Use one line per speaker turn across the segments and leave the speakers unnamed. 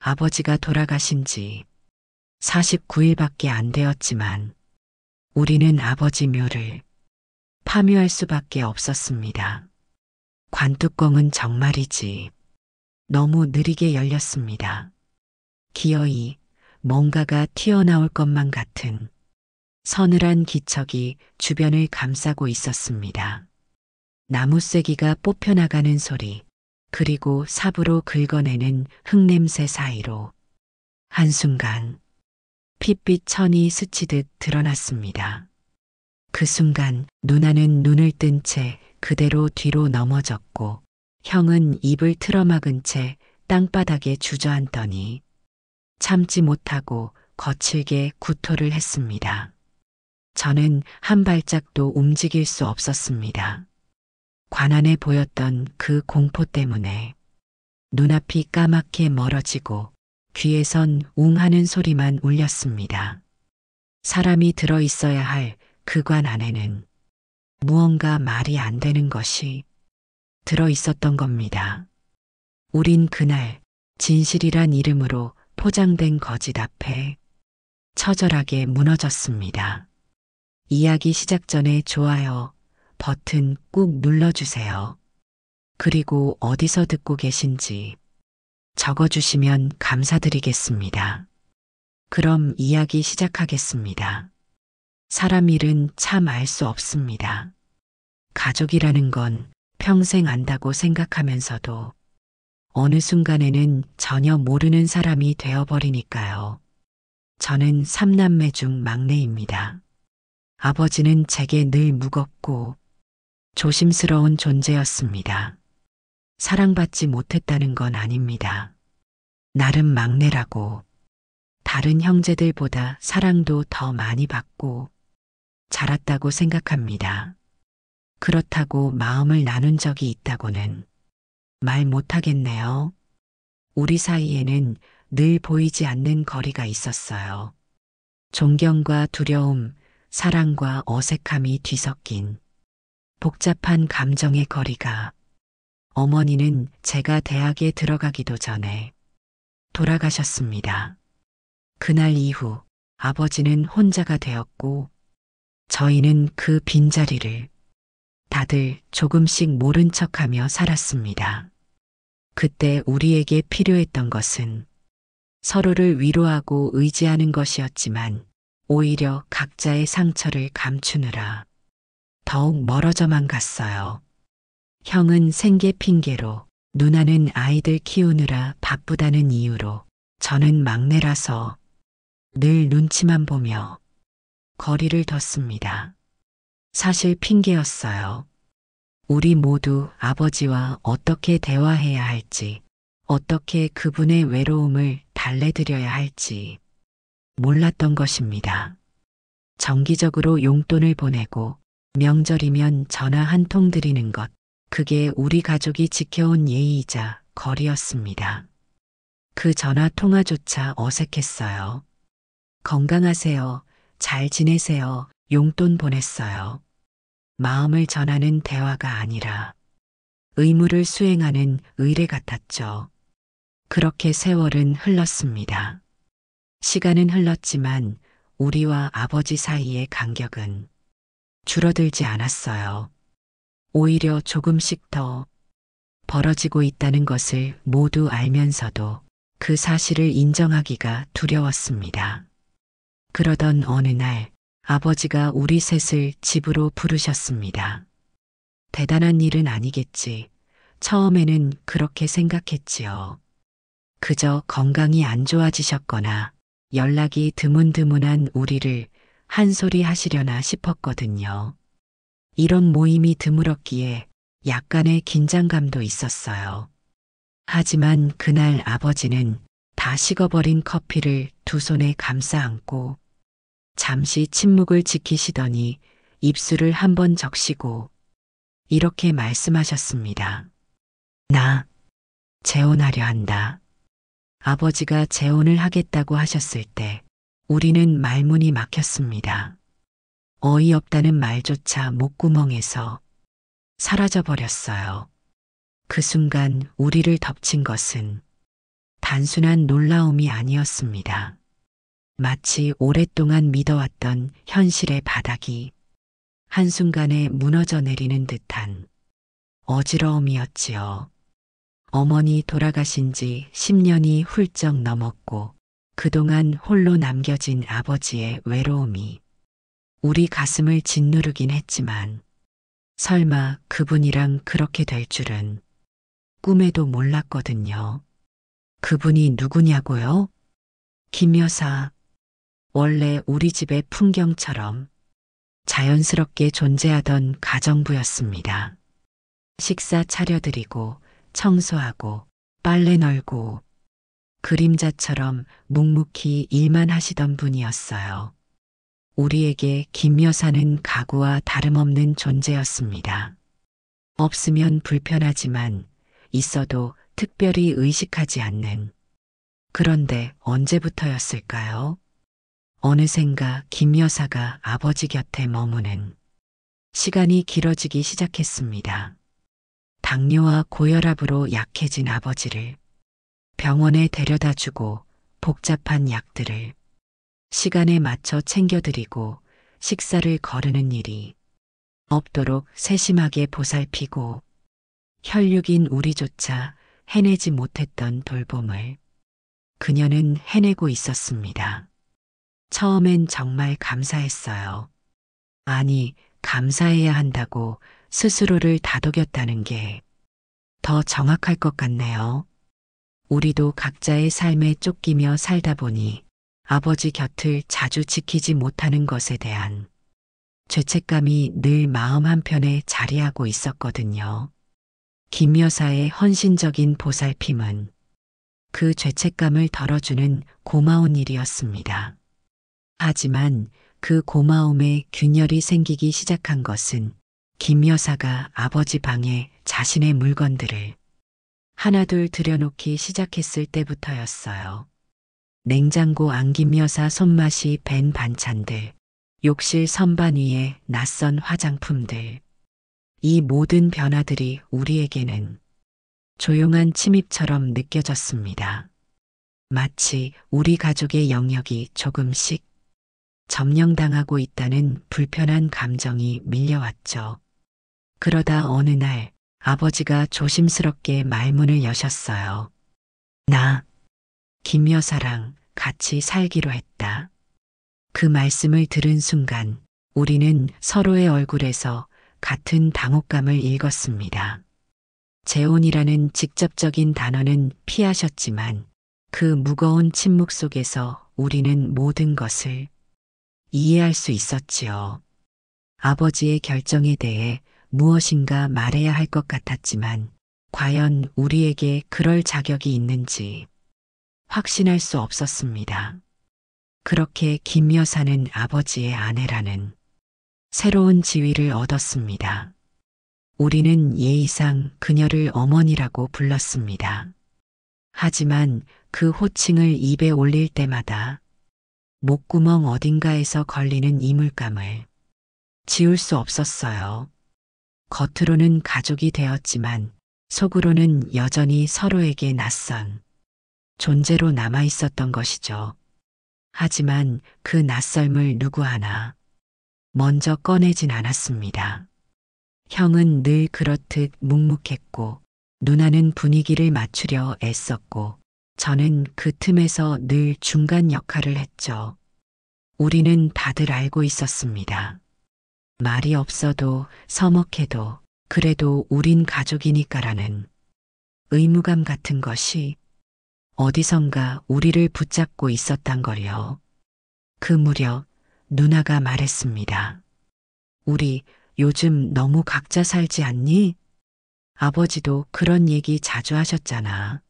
아버지가 돌아가신 지 49일밖에 안 되었지만 우리는 아버지 묘를 파묘할 수밖에 없었습니다. 관뚜껑은 정말이지 너무 느리게 열렸습니다. 기어이 뭔가가 튀어나올 것만 같은 서늘한 기척이 주변을 감싸고 있었습니다. 나무쐐기가 뽑혀나가는 소리, 그리고 삽으로 긁어내는 흙냄새 사이로 한순간 핏빛 천이 스치듯 드러났습니다. 그 순간 누나는 눈을 뜬 채 그대로 뒤로 넘어졌고 형은 입을 틀어막은 채 땅바닥에 주저앉더니 참지 못하고 거칠게 구토를 했습니다. 저는 한 발짝도 움직일 수 없었습니다. 관안에 보였던 그 공포 때문에 눈앞이 까맣게 멀어지고 귀에선 웅 하는 소리만 울렸습니다. 사람이 들어 있어야 할 그 관 안에는 무언가 말이 안 되는 것이 들어 있었던 겁니다. 우린 그날 진실이란 이름으로 포장된 거짓 앞에 처절하게 무너졌습니다. 이야기 시작 전에 좋아요 버튼 꾹 눌러주세요. 그리고 어디서 듣고 계신지 적어주시면 감사드리겠습니다. 그럼 이야기 시작하겠습니다. 사람 일은 참 알 수 없습니다. 가족이라는 건 평생 안다고 생각하면서도 어느 순간에는 전혀 모르는 사람이 되어버리니까요. 저는 3남매 중 막내입니다. 아버지는 제게 늘 무겁고 조심스러운 존재였습니다. 사랑받지 못했다는 건 아닙니다. 나름 막내라고 다른 형제들보다 사랑도 더 많이 받고 자랐다고 생각합니다. 그렇다고 마음을 나눈 적이 있다고는 말 못하겠네요. 우리 사이에는 늘 보이지 않는 거리가 있었어요. 존경과 두려움, 사랑과 어색함이 뒤섞인 복잡한 감정의 거리가. 어머니는 제가 대학에 들어가기도 전에 돌아가셨습니다. 그날 이후 아버지는 혼자가 되었고 저희는 그 빈자리를 다들 조금씩 모른 척하며 살았습니다. 그때 우리에게 필요했던 것은 서로를 위로하고 의지하는 것이었지만 오히려 각자의 상처를 감추느라 더욱 멀어져만 갔어요. 형은 생계 핑계로, 누나는 아이들 키우느라 바쁘다는 이유로, 저는 막내라서 늘 눈치만 보며 거리를 뒀습니다. 사실 핑계였어요. 우리 모두 아버지와 어떻게 대화해야 할지, 어떻게 그분의 외로움을 달래드려야 할지 몰랐던 것입니다. 정기적으로 용돈을 보내고 명절이면 전화 한 통 드리는 것, 그게 우리 가족이 지켜온 예의이자 거리였습니다. 그 전화 통화조차 어색했어요. 건강하세요. 잘 지내세요. 용돈 보냈어요. 마음을 전하는 대화가 아니라 의무를 수행하는 의뢰 같았죠. 그렇게 세월은 흘렀습니다. 시간은 흘렀지만 우리와 아버지 사이의 간격은 줄어들지 않았어요. 오히려 조금씩 더 벌어지고 있다는 것을 모두 알면서도 그 사실을 인정하기가 두려웠습니다. 그러던 어느 날 아버지가 우리 셋을 집으로 부르셨습니다. 대단한 일은 아니겠지. 처음에는 그렇게 생각했지요. 그저 건강이 안 좋아지셨거나 연락이 드문드문한 우리를 한 소리 하시려나 싶었거든요. 이런 모임이 드물었기에 약간의 긴장감도 있었어요. 하지만 그날 아버지는 다 식어버린 커피를 두 손에 감싸 안고 잠시 침묵을 지키시더니 입술을 한번 적시고 이렇게 말씀하셨습니다. 나 재혼하려 한다. 아버지가 재혼을 하겠다고 하셨을 때 우리는 말문이 막혔습니다. 어이없다는 말조차 목구멍에서 사라져 버렸어요. 그 순간 우리를 덮친 것은 단순한 놀라움이 아니었습니다. 마치 오랫동안 믿어왔던 현실의 바닥이 한순간에 무너져 내리는 듯한 어지러움이었지요. 어머니 돌아가신 지 10년이 훌쩍 넘었고 그동안 홀로 남겨진 아버지의 외로움이 우리 가슴을 짓누르긴 했지만 설마 그분이랑 그렇게 될 줄은 꿈에도 몰랐거든요. 그분이 누구냐고요? 김 여사. 원래 우리 집의 풍경처럼 자연스럽게 존재하던 가정부였습니다. 식사 차려드리고 청소하고 빨래 널고 그림자처럼 묵묵히 일만 하시던 분이었어요. 우리에게 김 여사는 가구와 다름없는 존재였습니다. 없으면 불편하지만 있어도 특별히 의식하지 않는. 그런데 언제부터였을까요? 어느샌가 김 여사가 아버지 곁에 머무는 시간이 길어지기 시작했습니다. 당뇨와 고혈압으로 약해진 아버지를 병원에 데려다 주고 복잡한 약들을 시간에 맞춰 챙겨드리고 식사를 거르는 일이 없도록 세심하게 보살피고 혈육인 우리조차 해내지 못했던 돌봄을 그녀는 해내고 있었습니다. 처음엔 정말 감사했어요. 아니, 감사해야 한다고 스스로를 다독였다는 게 더 정확할 것 같네요. 우리도 각자의 삶에 쫓기며 살다 보니 아버지 곁을 자주 지키지 못하는 것에 대한 죄책감이 늘 마음 한편에 자리하고 있었거든요. 김 여사의 헌신적인 보살핌은 그 죄책감을 덜어주는 고마운 일이었습니다. 하지만 그 고마움에 균열이 생기기 시작한 것은 김 여사가 아버지 방에 자신의 물건들을 하나둘 들여놓기 시작했을 때부터였어요. 냉장고 안 김 여사 손맛이 밴 반찬들, 욕실 선반 위에 낯선 화장품들. 이 모든 변화들이 우리에게는 조용한 침입처럼 느껴졌습니다. 마치 우리 가족의 영역이 조금씩 점령당하고 있다는 불편한 감정이 밀려왔죠. 그러다 어느 날 아버지가 조심스럽게 말문을 여셨어요. 나 김 여사랑 같이 살기로 했다. 그 말씀을 들은 순간 우리는 서로의 얼굴에서 같은 당혹감을 읽었습니다. 재혼이라는 직접적인 단어는 피하셨지만 그 무거운 침묵 속에서 우리는 모든 것을 이해할 수 있었지요. 아버지의 결정에 대해 무엇인가 말해야 할 것 같았지만 과연 우리에게 그럴 자격이 있는지 확신할 수 없었습니다. 그렇게 김 여사는 아버지의 아내라는 새로운 지위를 얻었습니다. 우리는 예의상 그녀를 어머니라고 불렀습니다. 하지만 그 호칭을 입에 올릴 때마다 목구멍 어딘가에서 걸리는 이물감을 지울 수 없었어요. 겉으로는 가족이 되었지만 속으로는 여전히 서로에게 낯선 존재로 남아 있었던 것이죠. 하지만 그 낯설음을 누구 하나 먼저 꺼내진 않았습니다. 형은 늘 그렇듯 묵묵했고 누나는 분위기를 맞추려 애썼고 저는 그 틈에서 늘 중간 역할을 했죠. 우리는 다들 알고 있었습니다. 말이 없어도 서먹해도 그래도 우린 가족이니까라는 의무감 같은 것이 어디선가 우리를 붙잡고 있었단 거요. 그 무렵 누나가 말했습니다. 우리 요즘 너무 각자 살지 않니? 아버지도 그런 얘기 자주 하셨잖아.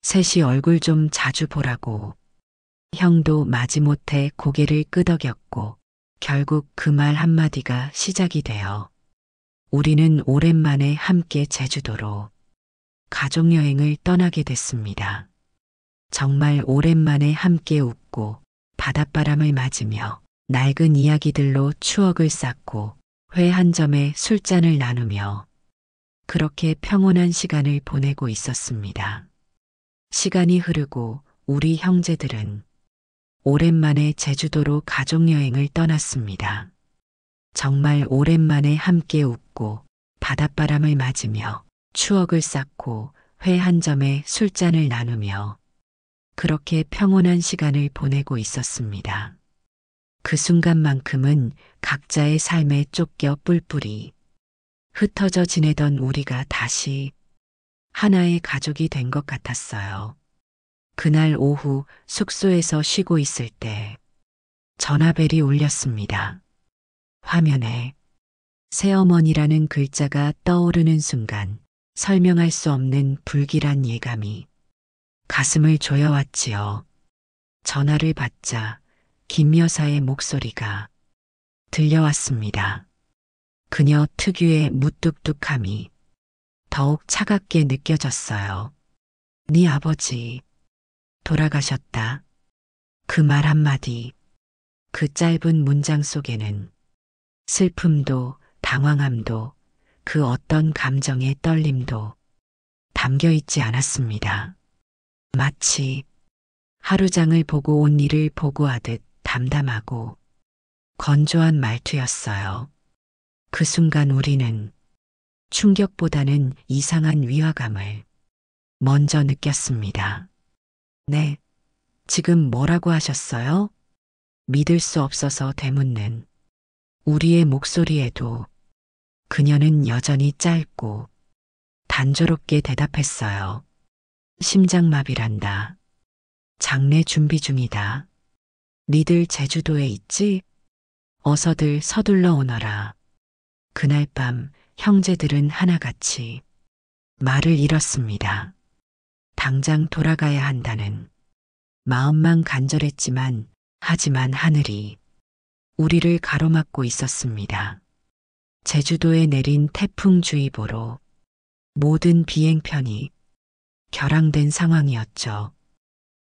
셋이 얼굴 좀 자주 보라고. 형도 마지못해 고개를 끄덕였고 결국 그 말 한마디가 시작이 되어 우리는 오랜만에 함께 제주도로 가족여행을 떠나게 됐습니다. 정말 오랜만에 함께 웃고 바닷바람을 맞으며 낡은 이야기들로 추억을 쌓고 회 한 점에 술잔을 나누며 그렇게 평온한 시간을 보내고 있었습니다. 시간이 흐르고 우리 형제들은 오랜만에 제주도로 가족여행을 떠났습니다. 정말 오랜만에 함께 웃고 바닷바람을 맞으며 추억을 쌓고 회 한 점에 술잔을 나누며 그렇게 평온한 시간을 보내고 있었습니다. 그 순간만큼은 각자의 삶에 쫓겨 뿔뿔이 흩어져 지내던 우리가 다시 하나의 가족이 된 것 같았어요. 그날 오후 숙소에서 쉬고 있을 때 전화벨이 울렸습니다. 화면에 새어머니라는 글자가 떠오르는 순간 설명할 수 없는 불길한 예감이 가슴을 조여왔지요. 전화를 받자 김 여사의 목소리가 들려왔습니다. 그녀 특유의 무뚝뚝함이 더욱 차갑게 느껴졌어요. 네 아버지 돌아가셨다. 그 말 한마디, 그 짧은 문장 속에는 슬픔도 당황함도 그 어떤 감정의 떨림도 담겨 있지 않았습니다. 마치 하루장을 보고 온 일을 보고하듯 담담하고 건조한 말투였어요. 그 순간 우리는 충격보다는 이상한 위화감을 먼저 느꼈습니다. 네, 지금 뭐라고 하셨어요? 믿을 수 없어서 되묻는 우리의 목소리에도 그녀는 여전히 짧고 단조롭게 대답했어요. 심장마비란다. 장례 준비 중이다. 니들 제주도에 있지? 어서들 서둘러 오너라. 그날 밤 형제들은 하나같이 말을 잃었습니다. 당장 돌아가야 한다는 마음만 간절했지만 하지만 하늘이 우리를 가로막고 있었습니다. 제주도에 내린 태풍주의보로 모든 비행편이 결항된 상황이었죠.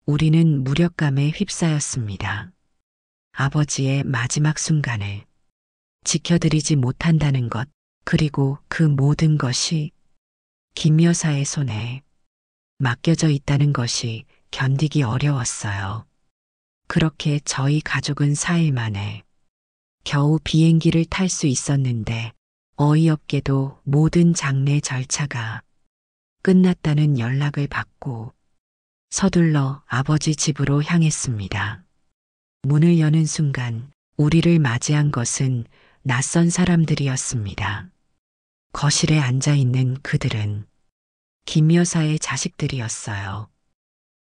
우리는 무력감에 휩싸였습니다. 아버지의 마지막 순간을 지켜드리지 못한다는 것, 그리고 그 모든 것이 김 여사의 손에 맡겨져 있다는 것이 견디기 어려웠어요. 그렇게 저희 가족은 4일 만에 겨우 비행기를 탈 수 있었는데 어이없게도 모든 장례 절차가 끝났다는 연락을 받고 서둘러 아버지 집으로 향했습니다. 문을 여는 순간 우리를 맞이한 것은 낯선 사람들이었습니다. 거실에 앉아 있는 그들은 김 여사의 자식들이었어요.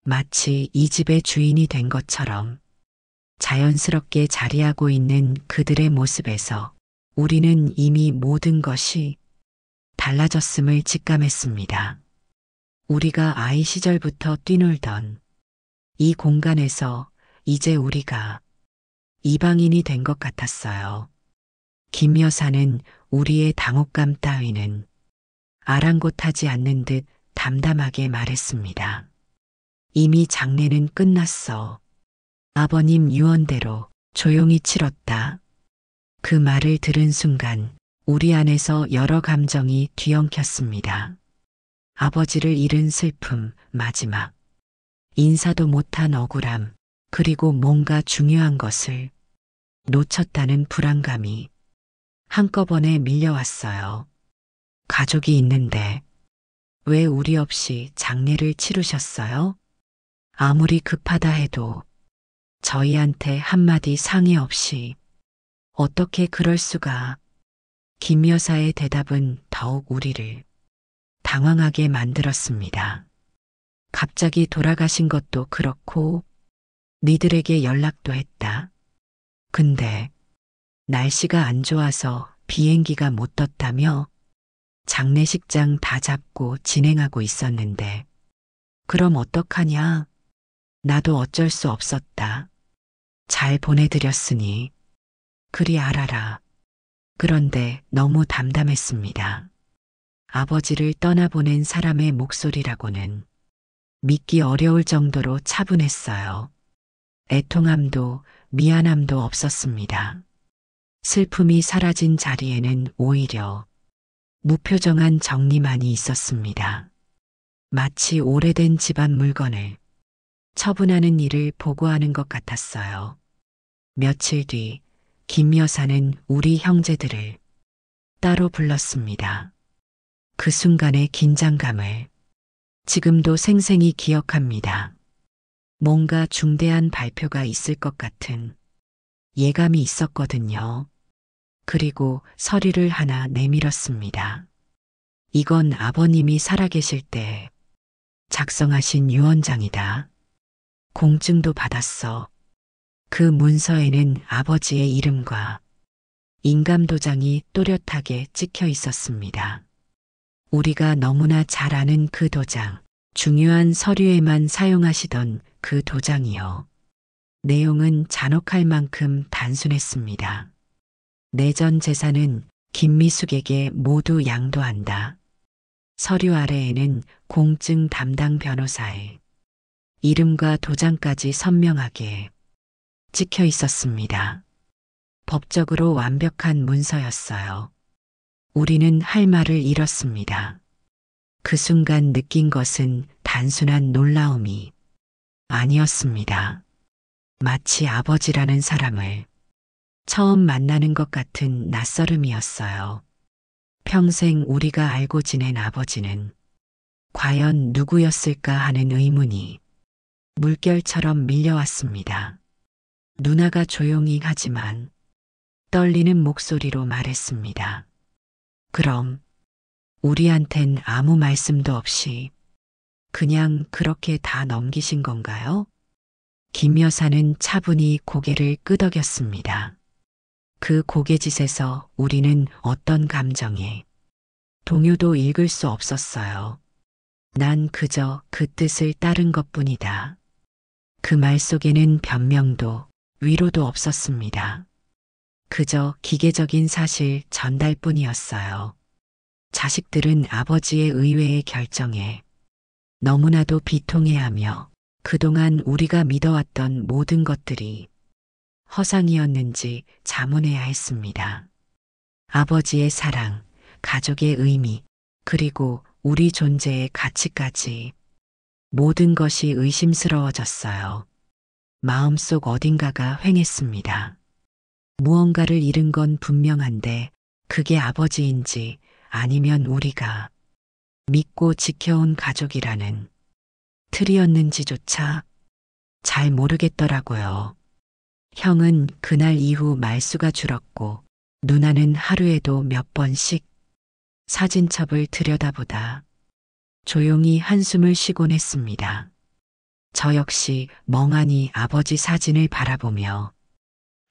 마치 이 집의 주인이 된 것처럼 자연스럽게 자리하고 있는 그들의 모습에서 우리는 이미 모든 것이 달라졌음을 직감했습니다. 우리가 아이 시절부터 뛰놀던 이 공간에서 이제 우리가 이방인이 된 것 같았어요. 김 여사는 우리의 당혹감 따위는 아랑곳하지 않는 듯 담담하게 말했습니다. 이미 장례는 끝났어. 아버님 유언대로 조용히 치렀다. 그 말을 들은 순간 우리 안에서 여러 감정이 뒤엉켰습니다. 아버지를 잃은 슬픔, 마지막 인사도 못한 억울함, 그리고 뭔가 중요한 것을 놓쳤다는 불안감이 한꺼번에 밀려왔어요. 가족이 있는데 왜 우리 없이 장례를 치르셨어요? 아무리 급하다 해도 저희한테 한마디 상의 없이 어떻게 그럴 수가. 김 여사의 대답은 더욱 우리를 당황하게 만들었습니다. 갑자기 돌아가신 것도 그렇고 니들에게 연락도 했다. 근데 날씨가 안 좋아서 비행기가 못 떴다며? 장례식장 다 잡고 진행하고 있었는데 그럼 어떡하냐? 나도 어쩔 수 없었다. 잘 보내드렸으니 그리 알아라. 그런데 너무 담담했습니다. 아버지를 떠나보낸 사람의 목소리라고는 믿기 어려울 정도로 차분했어요. 애통함도 미안함도 없었습니다. 슬픔이 사라진 자리에는 오히려 무표정한 정리만이 있었습니다. 마치 오래된 집안 물건을 처분하는 일을 보고하는 것 같았어요. 며칠 뒤 김 여사는 우리 형제들을 따로 불렀습니다. 그 순간의 긴장감을 지금도 생생히 기억합니다. 뭔가 중대한 발표가 있을 것 같은 예감이 있었거든요. 그리고 서류를 하나 내밀었습니다. 이건 아버님이 살아계실 때 작성하신 유언장이다. 공증도 받았어. 그 문서에는 아버지의 이름과 인감도장이 또렷하게 찍혀 있었습니다. 우리가 너무나 잘 아는 그 도장, 중요한 서류에만 사용하시던 그 도장이요. 내용은 잔혹할 만큼 단순했습니다. 내전 재산은 김미숙에게 모두 양도한다. 서류 아래에는 공증 담당 변호사의 이름과 도장까지 선명하게 찍혀 있었습니다. 법적으로 완벽한 문서였어요. 우리는 할 말을 잃었습니다. 그 순간 느낀 것은 단순한 놀라움이 아니었습니다. 마치 아버지라는 사람을 처음 만나는 것 같은 낯설음이었어요. 평생 우리가 알고 지낸 아버지는 과연 누구였을까 하는 의문이 물결처럼 밀려왔습니다. 누나가 조용히 하지만 떨리는 목소리로 말했습니다. 그럼 우리한텐 아무 말씀도 없이 그냥 그렇게 다 넘기신 건가요? 김 여사는 차분히 고개를 끄덕였습니다. 그 고개짓에서 우리는 어떤 감정에 동요도 읽을 수 없었어요. 난 그저 그 뜻을 따른 것뿐이다. 그 말 속에는 변명도 위로도 없었습니다. 그저 기계적인 사실 전달뿐이었어요. 자식들은 아버지의 의외의 결정에 너무나도 비통해하며 그동안 우리가 믿어왔던 모든 것들이 허상이었는지 자문해야 했습니다. 아버지의 사랑, 가족의 의미, 그리고 우리 존재의 가치까지 모든 것이 의심스러워졌어요. 마음속 어딘가가 휑했습니다. 무언가를 잃은 건 분명한데 그게 아버지인지 아니면 우리가 믿고 지켜온 가족이라는 틀이었는지조차 잘 모르겠더라고요. 형은 그날 이후 말수가 줄었고 누나는 하루에도 몇 번씩 사진첩을 들여다보다 조용히 한숨을 쉬곤 했습니다. 저 역시 멍하니 아버지 사진을 바라보며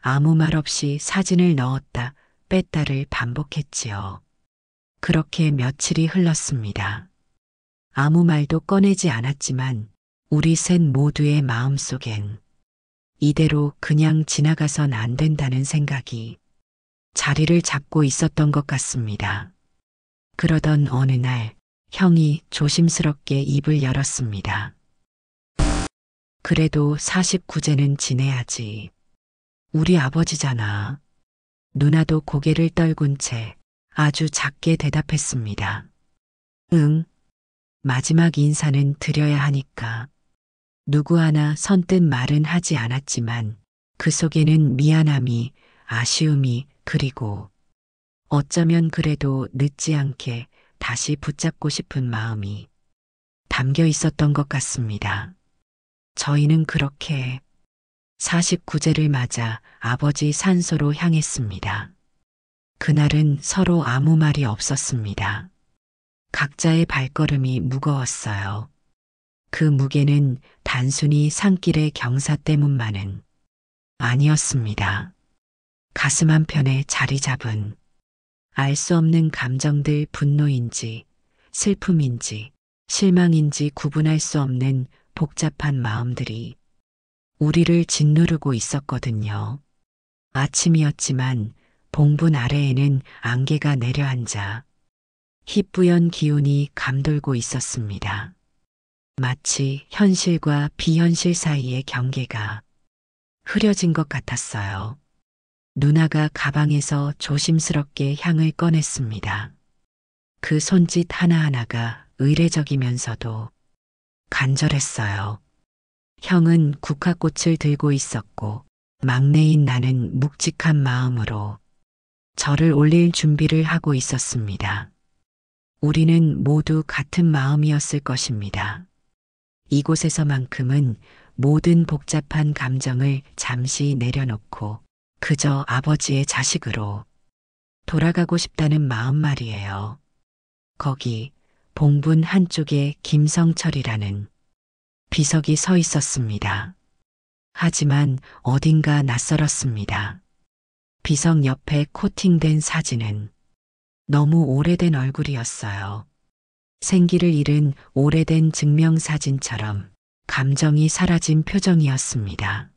아무 말 없이 사진을 넣었다 뺐다를 반복했지요. 그렇게 며칠이 흘렀습니다. 아무 말도 꺼내지 않았지만 우리 셋 모두의 마음속엔 이대로 그냥 지나가선 안 된다는 생각이 자리를 잡고 있었던 것 같습니다. 그러던 어느 날 형이 조심스럽게 입을 열었습니다. 그래도 49제는 지내야지. 우리 아버지잖아. 누나도 고개를 떨군 채 아주 작게 대답했습니다. 응. 마지막 인사는 드려야 하니까. 누구 하나 선뜻 말은 하지 않았지만 그 속에는 미안함이, 아쉬움이, 그리고 어쩌면 그래도 늦지 않게 다시 붙잡고 싶은 마음이 담겨 있었던 것 같습니다. 저희는 그렇게 49제를 맞아 아버지 산소로 향했습니다. 그날은 서로 아무 말이 없었습니다. 각자의 발걸음이 무거웠어요. 그 무게는 단순히 산길의 경사 때문만은 아니었습니다. 가슴 한편에 자리 잡은 알 수 없는 감정들, 분노인지 슬픔인지 실망인지 구분할 수 없는 복잡한 마음들이 우리를 짓누르고 있었거든요. 아침이었지만 봉분 아래에는 안개가 내려앉아 희뿌연 기운이 감돌고 있었습니다. 마치 현실과 비현실 사이의 경계가 흐려진 것 같았어요. 누나가 가방에서 조심스럽게 향을 꺼냈습니다. 그 손짓 하나하나가 의례적이면서도 간절했어요. 형은 국화꽃을 들고 있었고 막내인 나는 묵직한 마음으로 절을 올릴 준비를 하고 있었습니다. 우리는 모두 같은 마음이었을 것입니다. 이곳에서만큼은 모든 복잡한 감정을 잠시 내려놓고 그저 아버지의 자식으로 돌아가고 싶다는 마음 말이에요. 거기 봉분 한쪽에 김성철이라는 비석이 서 있었습니다. 하지만 어딘가 낯설었습니다. 비석 옆에 코팅된 사진은 너무 오래된 얼굴이었어요. 생기를 잃은 오래된 증명사진처럼 감정이 사라진 표정이었습니다.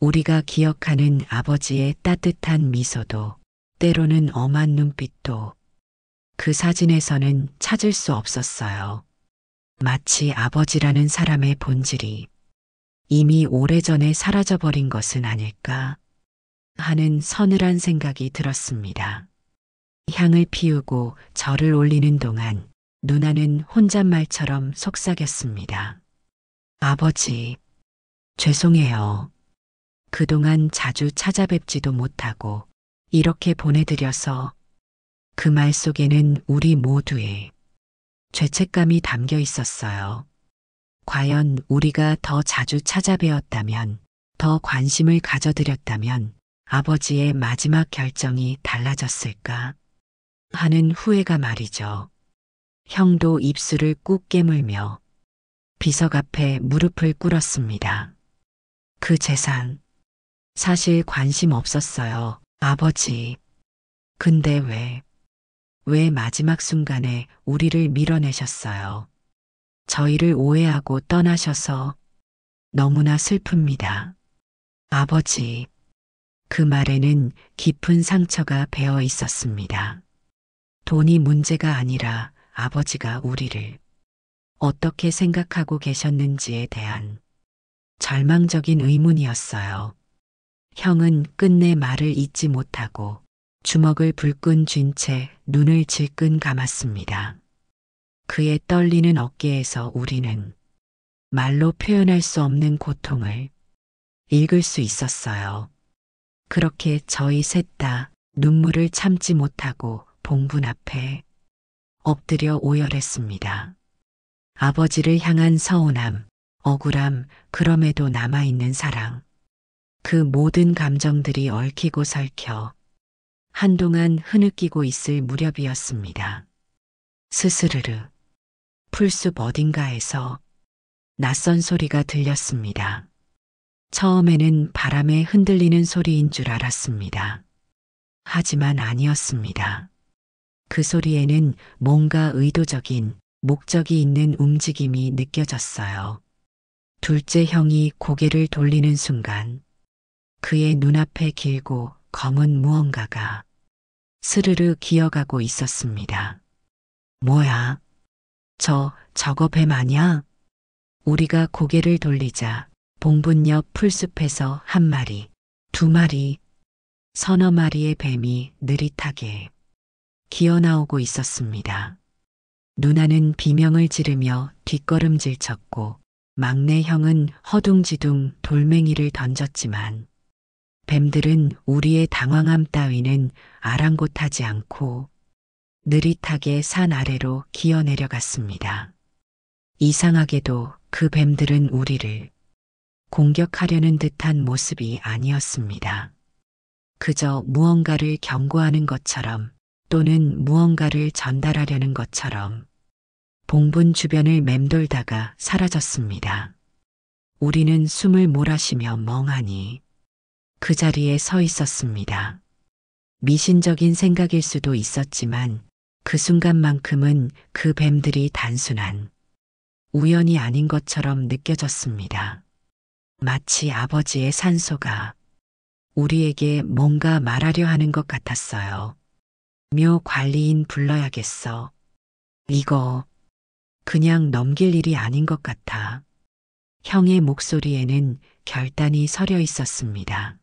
우리가 기억하는 아버지의 따뜻한 미소도 때로는 엄한 눈빛도 그 사진에서는 찾을 수 없었어요. 마치 아버지라는 사람의 본질이 이미 오래전에 사라져버린 것은 아닐까 하는 서늘한 생각이 들었습니다. 향을 피우고 절을 올리는 동안 누나는 혼잣말처럼 속삭였습니다. 아버지, 죄송해요. 그동안 자주 찾아뵙지도 못하고 이렇게 보내드려서 그 말 속에는 우리 모두의 죄책감이 담겨 있었어요. 과연 우리가 더 자주 찾아뵈었다면, 더 관심을 가져드렸다면 아버지의 마지막 결정이 달라졌을까 하는 후회가 말이죠. 형도 입술을 꾹 깨물며 비석 앞에 무릎을 꿇었습니다. 그 재산, 사실 관심 없었어요, 아버지. 근데 왜 마지막 순간에 우리를 밀어내셨어요? 저희를 오해하고 떠나셔서 너무나 슬픕니다. 아버지, 그 말에는 깊은 상처가 배어 있었습니다. 돈이 문제가 아니라 아버지가 우리를 어떻게 생각하고 계셨는지에 대한 절망적인 의문이었어요. 형은 끝내 말을 잇지 못하고 주먹을 불끈 쥔 채 눈을 질끈 감았습니다. 그의 떨리는 어깨에서 우리는 말로 표현할 수 없는 고통을 읽을 수 있었어요. 그렇게 저희 셋 다 눈물을 참지 못하고 봉분 앞에 엎드려 오열했습니다. 아버지를 향한 서운함, 억울함, 그럼에도 남아있는 사랑. 그 모든 감정들이 얽히고 설켜 한동안 흐느끼고 있을 무렵이었습니다. 스스르르, 풀숲 어딘가에서 낯선 소리가 들렸습니다. 처음에는 바람에 흔들리는 소리인 줄 알았습니다. 하지만 아니었습니다. 그 소리에는 뭔가 의도적인 목적이 있는 움직임이 느껴졌어요. 둘째 형이 고개를 돌리는 순간 그의 눈앞에 길고 검은 무언가가 스르르 기어가고 있었습니다. 뭐야? 저거 뱀 아냐? 우리가 고개를 돌리자 봉분 옆 풀숲에서 한 마리, 두 마리, 서너 마리의 뱀이 느릿하게 기어나오고 있었습니다. 누나는 비명을 지르며 뒷걸음질 쳤고 막내 형은 허둥지둥 돌멩이를 던졌지만 뱀들은 우리의 당황함 따위는 아랑곳하지 않고 느릿하게 산 아래로 기어 내려갔습니다. 이상하게도 그 뱀들은 우리를 공격하려는 듯한 모습이 아니었습니다. 그저 무언가를 경고하는 것처럼 또는 무언가를 전달하려는 것처럼 봉분 주변을 맴돌다가 사라졌습니다. 우리는 숨을 몰아쉬며 멍하니 그 자리에 서 있었습니다. 미신적인 생각일 수도 있었지만 그 순간만큼은 그 뱀들이 단순한 우연이 아닌 것처럼 느껴졌습니다. 마치 아버지의 산소가 우리에게 뭔가 말하려 하는 것 같았어요. 묘 관리인 불러야겠어. 이거 그냥 넘길 일이 아닌 것 같아. 형의 목소리에는 결단이 서려 있었습니다.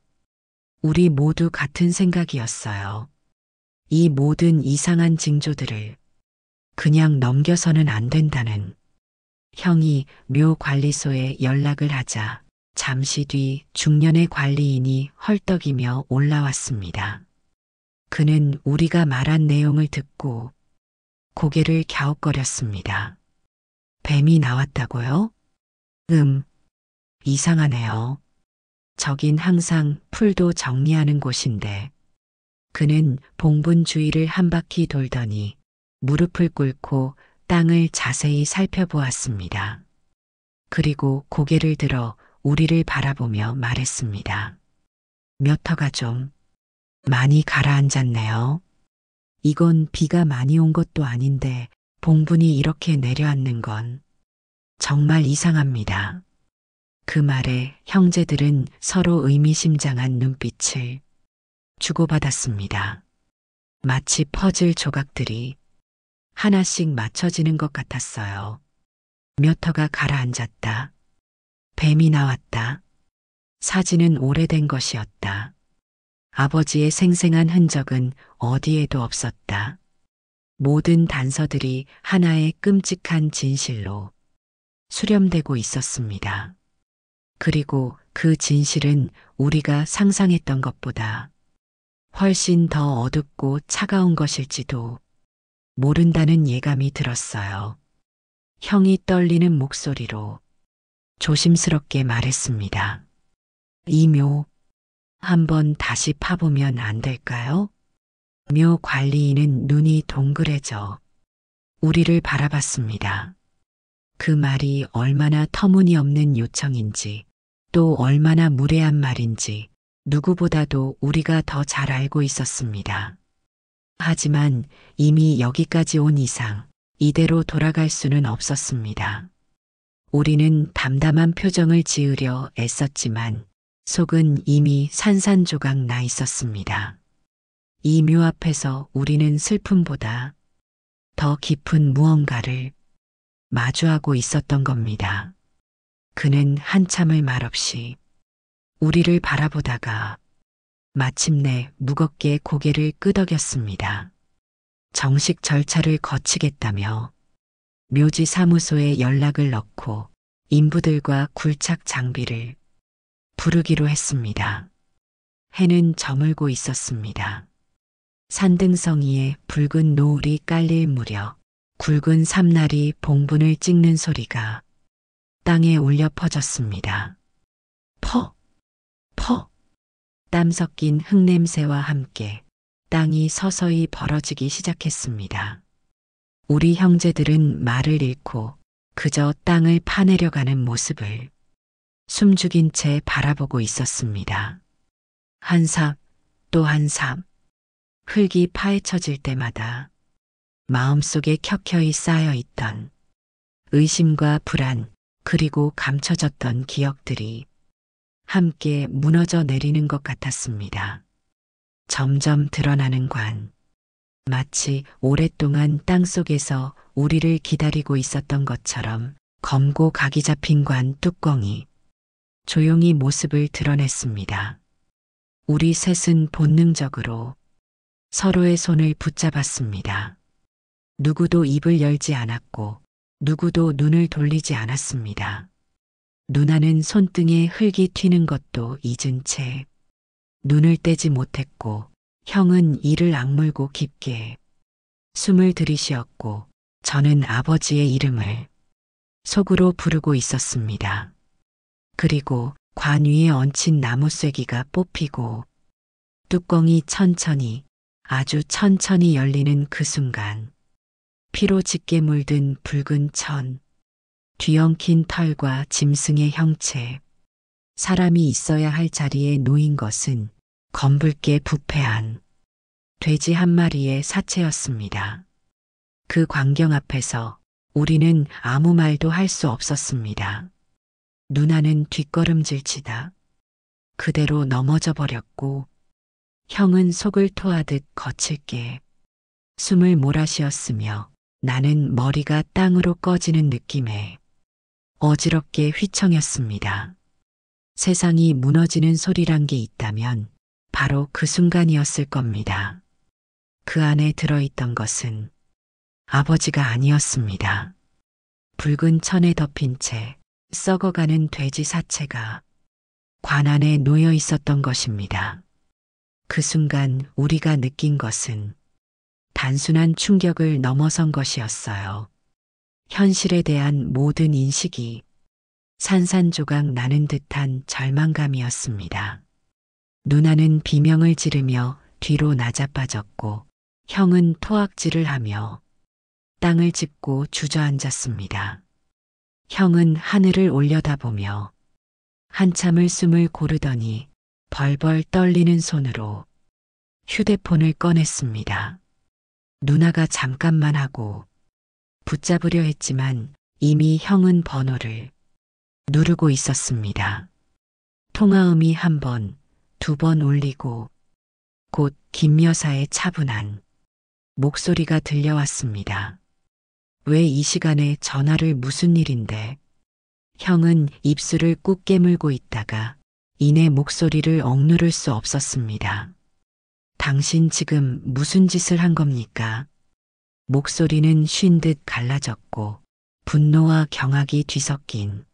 우리 모두 같은 생각이었어요. 이 모든 이상한 징조들을 그냥 넘겨서는 안 된다는 형이 묘 관리소에 연락을 하자 잠시 뒤 중년의 관리인이 헐떡이며 올라왔습니다. 그는 우리가 말한 내용을 듣고 고개를 갸웃거렸습니다. 뱀이 나왔다고요? 이상하네요. 저긴 항상 풀도 정리하는 곳인데. 그는 봉분 주위를 한 바퀴 돌더니 무릎을 꿇고 땅을 자세히 살펴보았습니다. 그리고 고개를 들어 우리를 바라보며 말했습니다. 몇 터가 좀 많이 가라앉았네요. 이건 비가 많이 온 것도 아닌데 봉분이 이렇게 내려앉는 건 정말 이상합니다. 그 말에 형제들은 서로 의미심장한 눈빛을 주고받았습니다. 마치 퍼즐 조각들이 하나씩 맞춰지는 것 같았어요. 몇 터가 가라앉았다. 뱀이 나왔다. 사진은 오래된 것이었다. 아버지의 생생한 흔적은 어디에도 없었다. 모든 단서들이 하나의 끔찍한 진실로 수렴되고 있었습니다. 그리고 그 진실은 우리가 상상했던 것보다 훨씬 더 어둡고 차가운 것일지도 모른다는 예감이 들었어요. 형이 떨리는 목소리로 조심스럽게 말했습니다. 이 묘, 한번 다시 파보면 안 될까요? 묘 관리인은 눈이 동그래져 우리를 바라봤습니다. 그 말이 얼마나 터무니없는 요청인지 또 얼마나 무례한 말인지 누구보다도 우리가 더 잘 알고 있었습니다. 하지만 이미 여기까지 온 이상 이대로 돌아갈 수는 없었습니다. 우리는 담담한 표정을 지으려 애썼지만 속은 이미 산산조각 나 있었습니다. 이 묘 앞에서 우리는 슬픔보다 더 깊은 무언가를 마주하고 있었던 겁니다. 그는 한참을 말없이 우리를 바라보다가 마침내 무겁게 고개를 끄덕였습니다. 정식 절차를 거치겠다며 묘지 사무소에 연락을 넣고 인부들과 굴착 장비를 부르기로 했습니다. 해는 저물고 있었습니다. 산등성이에 붉은 노을이 깔릴 무렵 굵은 삼날이 봉분을 찍는 소리가 땅에 울려 퍼졌습니다. 퍼! 퍼! 땀 섞인 흙냄새와 함께 땅이 서서히 벌어지기 시작했습니다. 우리 형제들은 말을 잃고 그저 땅을 파내려가는 모습을 숨죽인 채 바라보고 있었습니다. 한 삽, 또 한 삽, 흙이 파헤쳐질 때마다 마음속에 켜켜이 쌓여있던 의심과 불안 그리고 감춰졌던 기억들이 함께 무너져 내리는 것 같았습니다. 점점 드러나는 관, 마치 오랫동안 땅속에서 우리를 기다리고 있었던 것처럼 검고 각이 잡힌 관 뚜껑이 조용히 모습을 드러냈습니다. 우리 셋은 본능적으로 서로의 손을 붙잡았습니다. 누구도 입을 열지 않았고 누구도 눈을 돌리지 않았습니다. 누나는 손등에 흙이 튀는 것도 잊은 채 눈을 떼지 못했고 형은 이를 악물고 깊게 숨을 들이쉬었고 저는 아버지의 이름을 속으로 부르고 있었습니다. 그리고 관 위에 얹힌 나무 쐐기가 뽑히고 뚜껑이 천천히 아주 천천히 열리는 그 순간 피로 짙게 물든 붉은 천, 뒤엉킨 털과 짐승의 형체, 사람이 있어야 할 자리에 놓인 것은 검붉게 부패한 돼지 한 마리의 사체였습니다. 그 광경 앞에서 우리는 아무 말도 할 수 없었습니다. 누나는 뒷걸음질치다 그대로 넘어져 버렸고 형은 속을 토하듯 거칠게 숨을 몰아쉬었으며 나는 머리가 땅으로 꺼지는 느낌에 어지럽게 휘청였습니다. 세상이 무너지는 소리란 게 있다면 바로 그 순간이었을 겁니다. 그 안에 들어있던 것은 아버지가 아니었습니다. 붉은 천에 덮인 채 썩어가는 돼지 사체가 관 안에 놓여 있었던 것입니다. 그 순간 우리가 느낀 것은 단순한 충격을 넘어선 것이었어요. 현실에 대한 모든 인식이 산산조각 나는 듯한 절망감이었습니다. 누나는 비명을 지르며 뒤로 나자빠졌고 형은 토악질을 하며 땅을 짚고 주저앉았습니다. 형은 하늘을 올려다보며 한참을 숨을 고르더니 벌벌 떨리는 손으로 휴대폰을 꺼냈습니다. 누나가 잠깐만 하고 붙잡으려 했지만 이미 형은 번호를 누르고 있었습니다. 통화음이 한 번, 두 번 울리고 곧 김 여사의 차분한 목소리가 들려왔습니다. 왜 이 시간에 전화를 무슨 일인데? 형은 입술을 꾹 깨물고 있다가 이내 목소리를 억누를 수 없었습니다. 당신 지금 무슨 짓을 한 겁니까? 목소리는 쉰 듯 갈라졌고 분노와 경악이 뒤섞인